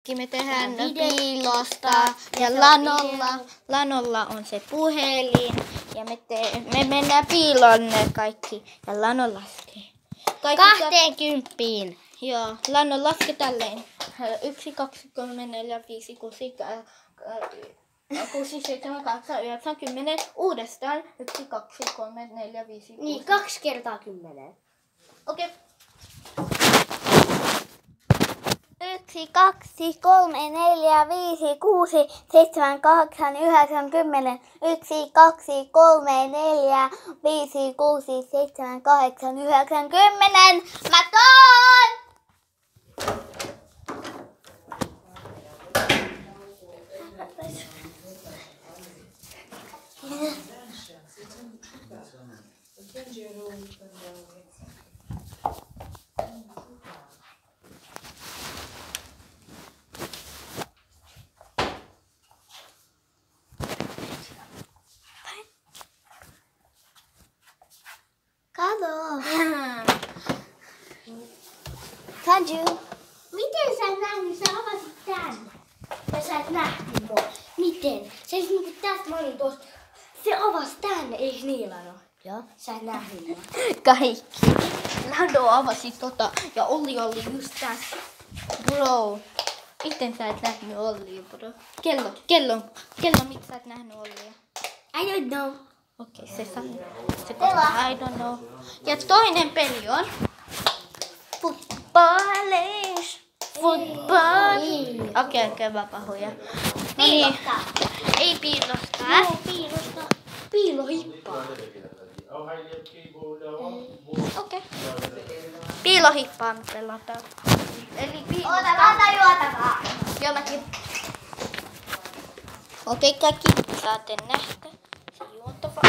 kaikki me tehdään piilosta ja Lanolla on se puhelin ja me mennään piiloon ne kaikki ja Lano laskee. 20. Joo, Lano laske tälleen. 1, 2, 3, 4, 5, 6, 7, 8, 9, 10. Uudestaan. 1, 2, 3, 4, 5, 6. Niin, 2 kertaa 10. Okei. 1, 2, 3, 4, 5, 6, 7, 8, 9, 10. 1, 2, 3, 4, 5, 6, 7, 8, 9, 10. Mä toon! Kato. Sanju. Miten sä et nähnyt? Sä avasit tän. Ja sä et nähnyt mua. Miten? Se olisi niinku tästä, mä olin tosta. Se avasi tän, eiks niin Lano? Joo. Sä et nähnyt mua. Kaikki. Lano avasi ja Olli oli just tässä. Bro. Miten sä et nähnyt Ollia, bro? Kello, miksi sä et nähnyt Ollia? I don't know. Okei, se I don't know. Ja toinen peli on Footballish. Okei, mä pahoja. Piilosta. Ei piilosta. Piilohippaa. Okei. Piilohippaa me pelataan. Eli piilosta. Ota juotavaa. Joo, mäkin. Okei, kaikki saatte nähdä. Se juotava.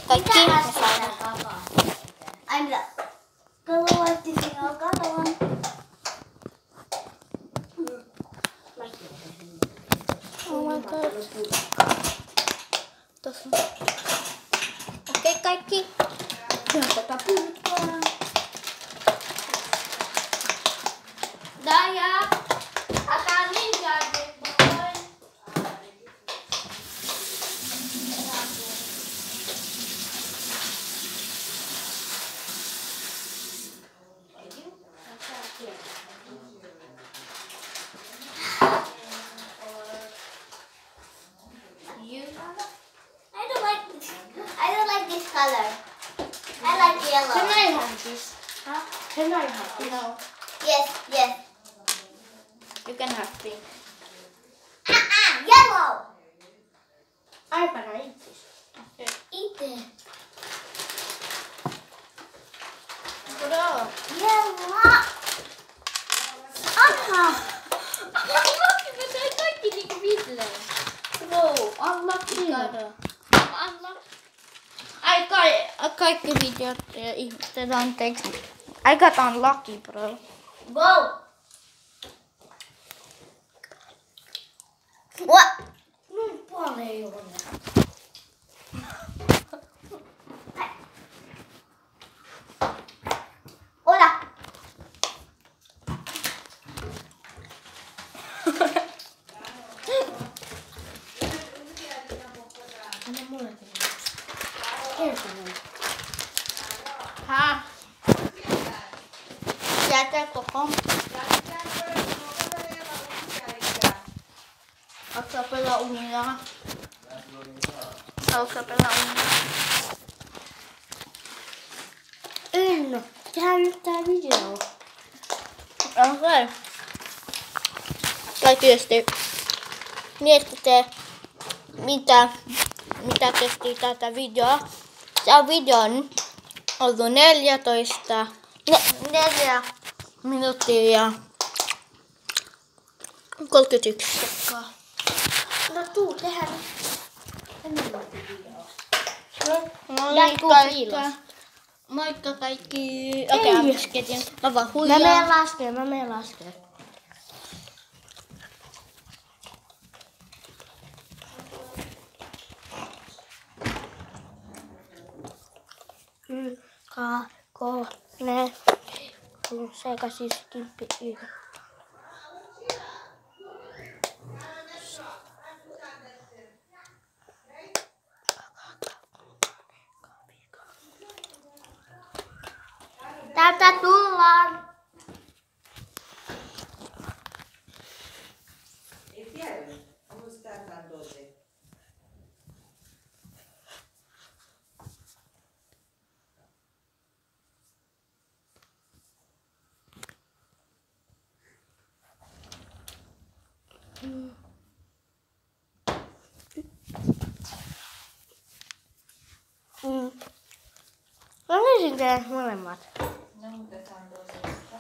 Kaikki me saadaan. Ai mitä? Kaluatti sinua katoon. Oh my god. Tossa. Okei, kaikki. Tätä puuttaa. Daya. Ata ninja de boy. I don't like this color. I like yellow. Can I have this? Huh? Can I have this? No, Yes. you can have pink. Yellow. I'm gonna eat this. Eat it. Bro. Yellow. Anna. Me sai kaikki niinku Ville. Bro, unlock kato. Unlock. Ai kaikki videot ja ihmiset anteeksi. I got unlucky, bro. Go. What? Noin paljon. Ota. Anna mulle kertomaan. Ha? Jätä koko. Ootko pelaa unia? Ootko pelaa unia? Enno, tehdään nyt tää video. Okei. Kaikki tietysti mietitte, mitä tehtiin tätä videoa. Tämä video on ollut 4 minuuttia ja 31 sekkaa. No tuu, tehdään nyt. No Jää niin, tuu piilos. Moikka kaikki. Okei, ammusketin. Mä vaan Mä huijaan. menen laskeen. Ka, ko, ne, 7, 8, 9, 10, 11. Löysinkö molemmat? No, otetaan tosista.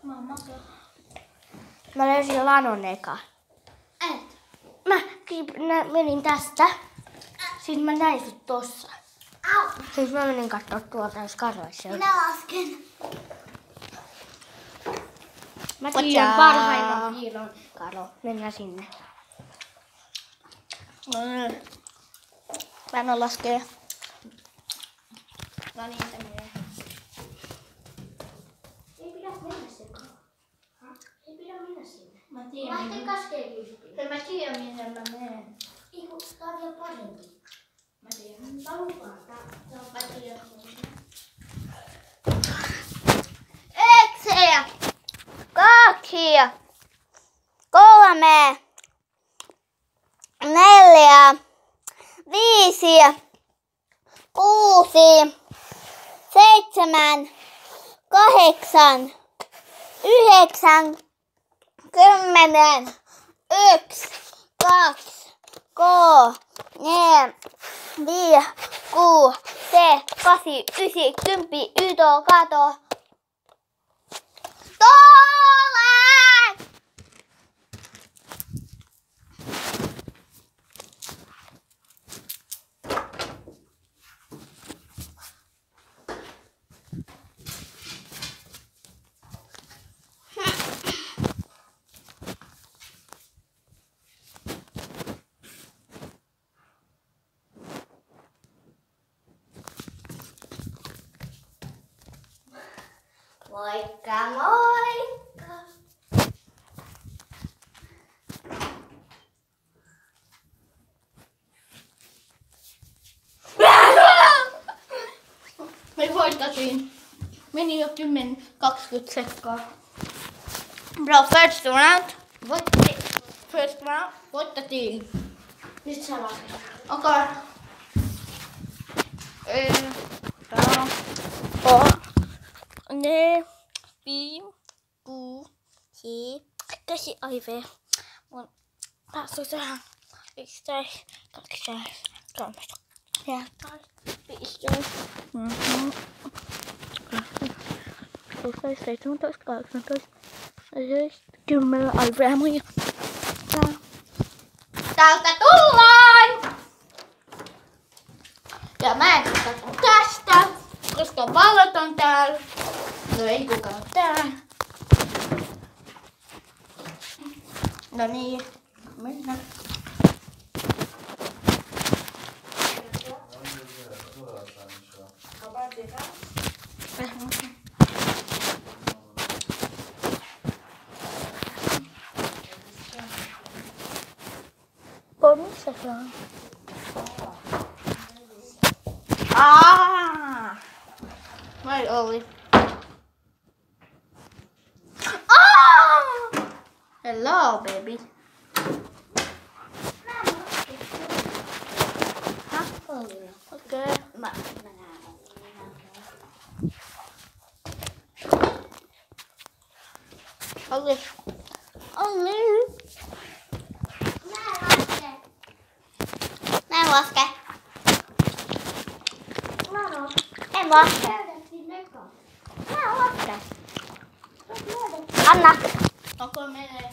Mamma. Mä löysin lanon eka. Mä menin tästä. Sitten mä näin sut tossa. Siis mä menin kattoo tuolta, jos karvaisi. Minä lasken. Mä tiedän parhaimman piilon. Karo, mennään sinne. Mä en oo laskee. No niin, se menee. Ei pidä mennä sinne. Ei pidä mennä sinne. Mä tiedän. Lähtee kaskeen lyhtiin. Mä tiedän, mihin mä menen. Eiku, tää on vielä parempi. Mä tiedän. Tää on lupaa. Mä tiedän. 1, 2, 3, 4, 5, 6, 7, 8, 9, 10, 1, 2, 3, 4, 5, 6, 7, 8, 9, 10, 11, 12. Tule! Moikka, moikka! Me voittatiin. Meni jo 10-20 sekkaa. Bro, first round. Voitti. First round. Voittatiin. Nyt sä lasket. Okei. Ne, 5, 6, 7, 8, ai vee. Mun päässä tähän 11, 12, 13, 14, 15, 16, 17, 18, 10, ai vee mun. Täältä tullaan! Ja mä en katso tästä, koska valot on täällä. No ei kukaan ole täällä. No niin, mennään. Missä se on? Vai oli? Hello, baby. Okei. Olli. Mä en laske. En laske. Mä en laske. Anna. Onko menee?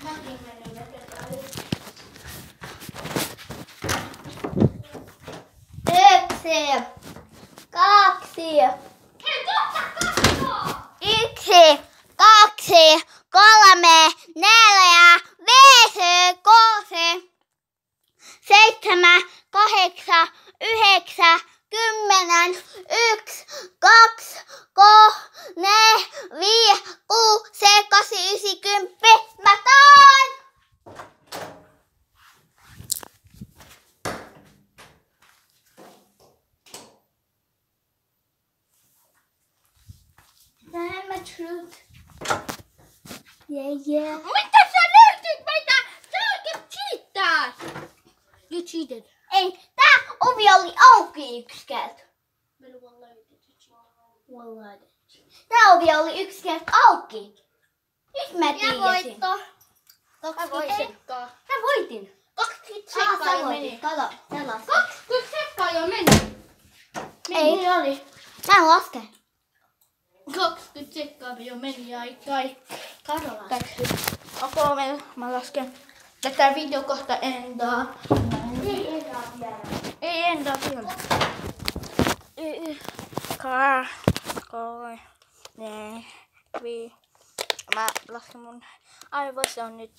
Mäkin menen vetetään. 1, 2, 1, 2, 3, 4, 5, 6, 7, 8, 9, 10, 1, 2, 3, 4, 5, 6, 7, 8, 9, 10. Mä toin! Näin mä truth. Yeah. Mitä sä löysit meitä? Sä oikein cheattaat! You cheated. Ei, tää ovi oli auki yksi kerta. Tää ovi oli yksi kerta auki. Nyt mä tiesin. 20 sekkaa. Mä voitin. 20 sekkaa jo meni. Kato, se laskee. 20 sekkaa jo meni. Ei niin oli. Mä lasken. 20 sekkaa jo meni ja Kato laski. okei, mä lasken. Tätä video kohta endaa. Ei endaa vielä. 3, 4, 5. Mä lasken mun aivoissa on nyt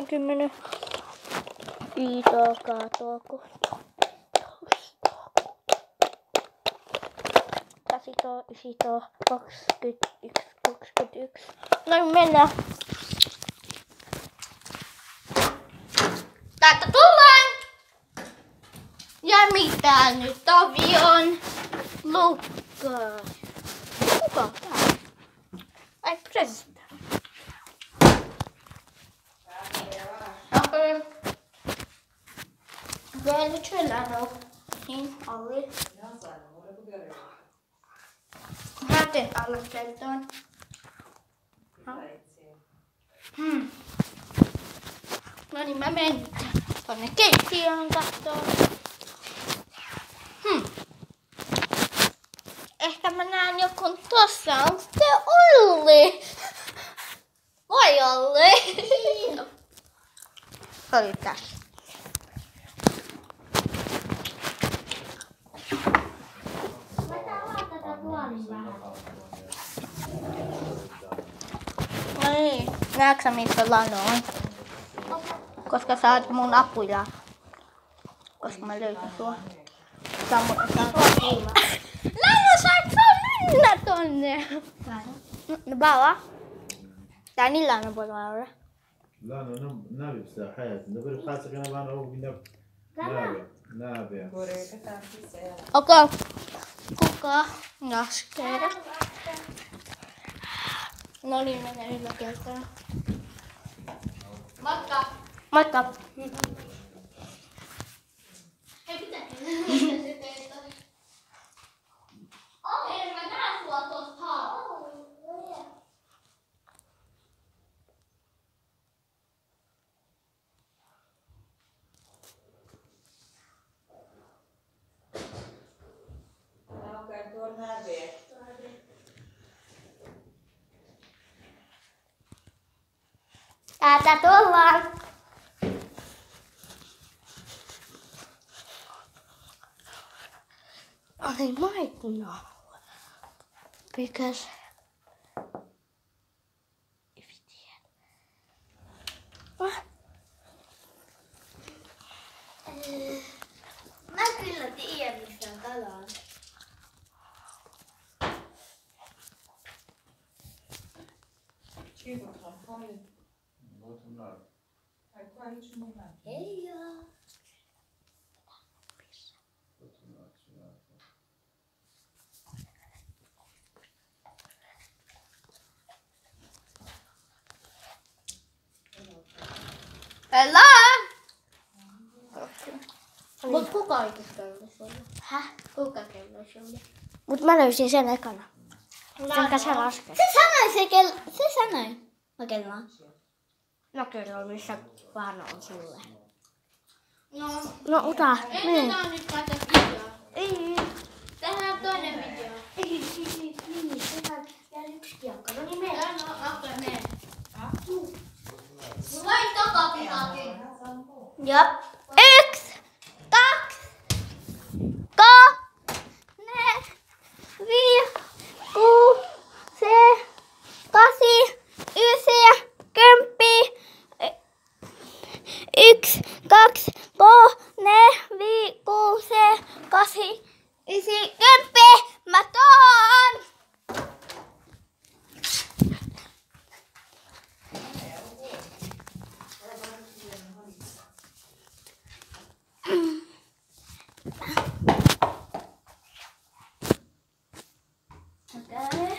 10. 5, 8, 9, 21, 21. No mennään. Täältä tullaan! Ja mitä nyt avion? Lukas. Kuka on täällä? Ai president. Okei. Vielä chillano. Niin, oli. Mä teen alla keltoon. No niin, mä menen tonne keittiöön katsomaan. Ehkä mä näen joku tossa. Onko se Olli? Voi Olli. Se oli tässä. No niin, näetkö missä Lano on? Koska sä oot mun apuja. Koska mä löysin sua. Lano, saat sä mennä tonne? No baba. Tää Lano puolta olla. Lano, navi بتاع حياتي نبي خاصة كنا معنا هو نابي Okei. Kuka laskee? No niin, mennään yllä kertaa. Moikka! Moikka. Hei, pitää Ei, mä näen sua tosta. Täältä tullaan. I might know. Because if you did. Mä kyllä tiedän, missä on kala. Ei oo. Ella! Mut kuka ei kerro sulle? Häh? Kuka kerro sulle? Mut mä löysin sen ekana. Senkä sä lasket. Se sanoi se sanoi. Oikein vaan. No kyllä, missä vaan on sulle. No, No ota, ei niin. tätä on nyt tätä videoa. Ei. Tehdään toinen video. Ei. Tehdään vielä yksi kiekka. No niin, mene. Okei, mene. Vai takapikakin? Jop. 1, 2, 3, 4, 5, 6, 7, 8, 9, 10. 1, 2, 3, 4, 5, 6, 7, 8, 9, 10. Mä toon! Okay.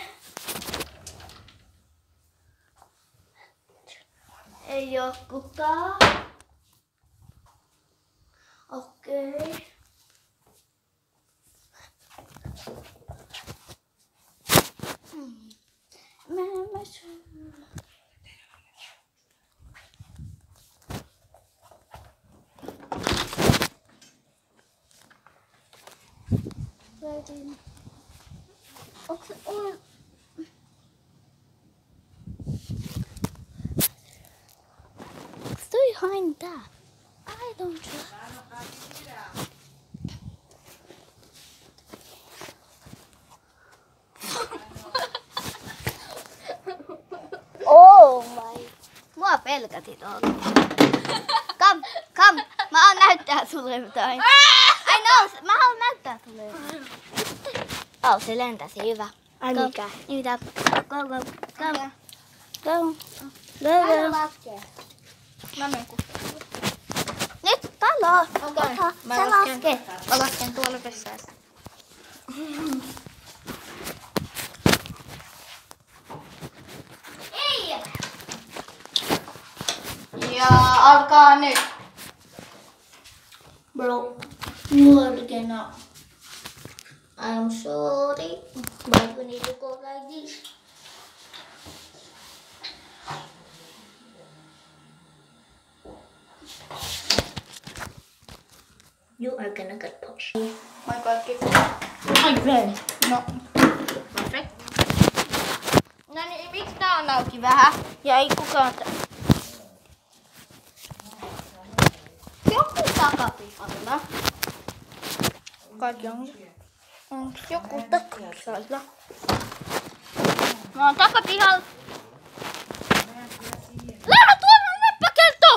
Ei oo kukaan. Okei. Mä Onks on... Onks toi hain tää? I don't know. Oh my. Mua pelkäti tuolla. Kam. Mä haluan näyttää sulle jotain. I know, mä haluan näyttää sulle jotain. Se lentäsi, hyvä. Ai mikä? Mitä? Go. Mä menen Nyt talo. Okei. Mä lasken tuolle vessaan. Ja alkaa nyt. Bro. Morgana. I'm sorry, but we need to go like this. You are gonna get pushed. My kaikki. No. Perfect. No niin, miksi tää on auki vähän? Ja ei kukaan... Joku takapihalla. Kaikki on. Onks joku takapihalla? Mä oon takapihalla. Lähä tuolla on näppäkelto!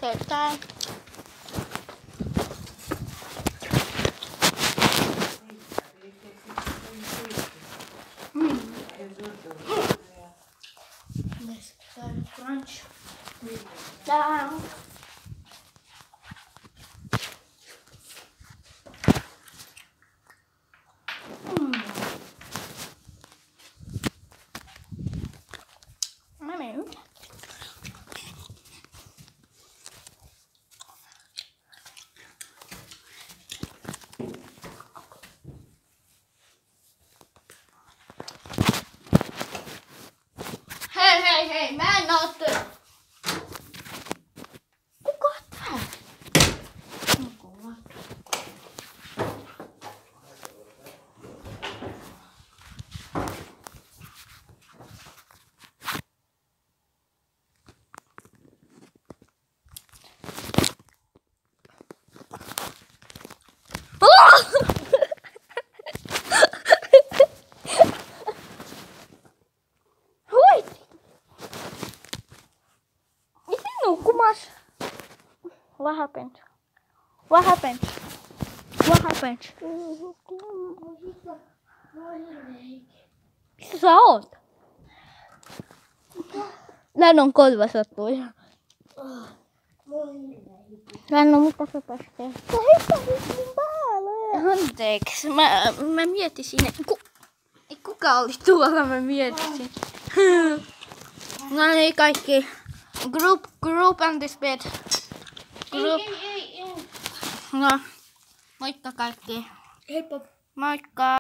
Setään. Crunch. Down. Mä menen. Hei, mä en oo Kuka tää? What happened? What happened? What happened? Missä sä oot? Lennon kolva sattui. Lennon, mitä sä tässä teet? Sä hyppäsit mun päälle. Anteeksi, mä mietin siinä. Kuka oli tuolla? Mä mietin. No niin, kaikki. Group on this bed. Group. Ei. No, moikka kaikki. Heippa. Moikka.